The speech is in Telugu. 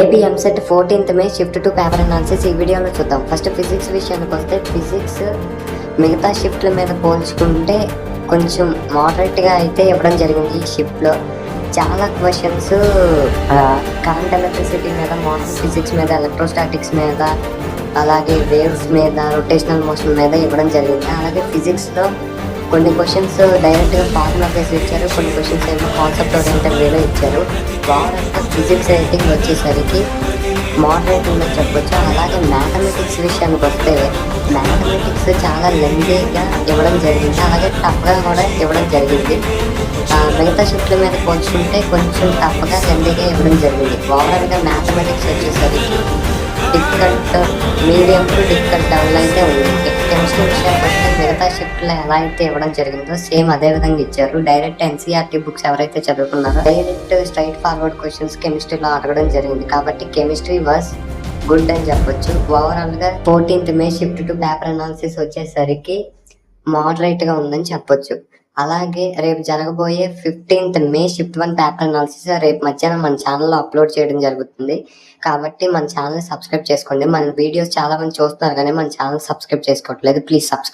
AP EAMCET 14th May shift to paper analysis ఈ వీడియోలో చూద్దాం. ఫస్ట్ ఫిజిక్స్ విషయానికి వస్తే ఫిజిక్స్ మిగతా షిఫ్ట్ల మీద పోల్చుకుంటే కొంచెం మోడరేట్గా అయితే ఇవ్వడం జరిగింది. ఈ షిఫ్ట్లో చాలా క్వశ్చన్స్ కరెంట్ ఎలక్ట్రిసిటీ మీద, మోడర్న్ ఫిజిక్స్ మీద, ఎలక్ట్రోస్టాటిక్స్ మీద, అలాగే వేవ్స్ మీద, రొటేషనల్ మోషన్ మీద ఇవ్వడం జరిగింది. అలాగే ఫిజిక్స్లో కొన్ని క్వశ్చన్స్ డైరెక్ట్గా ఫార్ములా బేస్ ఇచ్చారు, కొన్ని క్వశ్చన్స్ ఏమో కాన్సెప్ట్ ఓరియంటెడ్ వేలో ఇచ్చారు. ఓవరాల్గా ఫిజిక్స్ రేటింగ్ వచ్చేసరికి మోడరేట్ ఉందని చెప్పొచ్చు. అలాగే మ్యాథమెటిక్స్ విషయానికి వస్తే మ్యాథమెటిక్స్ చాలా లెందీగా ఇవ్వడం జరిగింది, అలాగే టఫ్గా కూడా ఇవ్వడం జరిగింది. మిగతా షిఫ్ట్ల మీద పోల్చుకుంటే కొంచెం టఫ్గా లెందీగా ఇవ్వడం జరిగింది. ఓవరాల్గా మ్యాథమెటిక్స్ వచ్చేసరికి difficult, medium to difficult level అయితే ఉంది. కెమిస్ట్రీ విషయానికి వస్తే మిగతా షిఫ్ట్లో ఎలా అయితే ఇవ్వడం జరిగిందో సేమ్ అదే విధంగా ఇచ్చారు. డైరెక్ట్ ఎన్సీఆర్టీ బుక్స్ ఎవరైతే చదువుకున్నారో డైరెక్ట్ స్ట్రైట్ ఫార్వర్డ్ క్వశ్చన్స్ కెమిస్ట్రీలో అడగడం జరిగింది. కాబట్టి కెమిస్ట్రీ వాజ్ గుడ్ అని చెప్పొచ్చు. ఓవరాల్గా 14th May shift to paper analysis వచ్చేసరికి మోడరేట్గా ఉందని చెప్పొచ్చు. అలాగే రేపు జరగబోయే 15th మే షిఫ్ట్ 1 పేపర్ అనాలిసిస్ రేపు మధ్యాహ్నం మన ఛానల్లో అప్లోడ్ చేయడం జరుగుతుంది. కాబట్టి మన ఛానల్ సబ్స్క్రైబ్ చేసుకోండి. మన వీడియోస్ చాలా మంది చూస్తున్నారు కానీ మన ఛానల్ సబ్స్క్రైబ్ చేసుకోవట్లేదు. Please subscribe.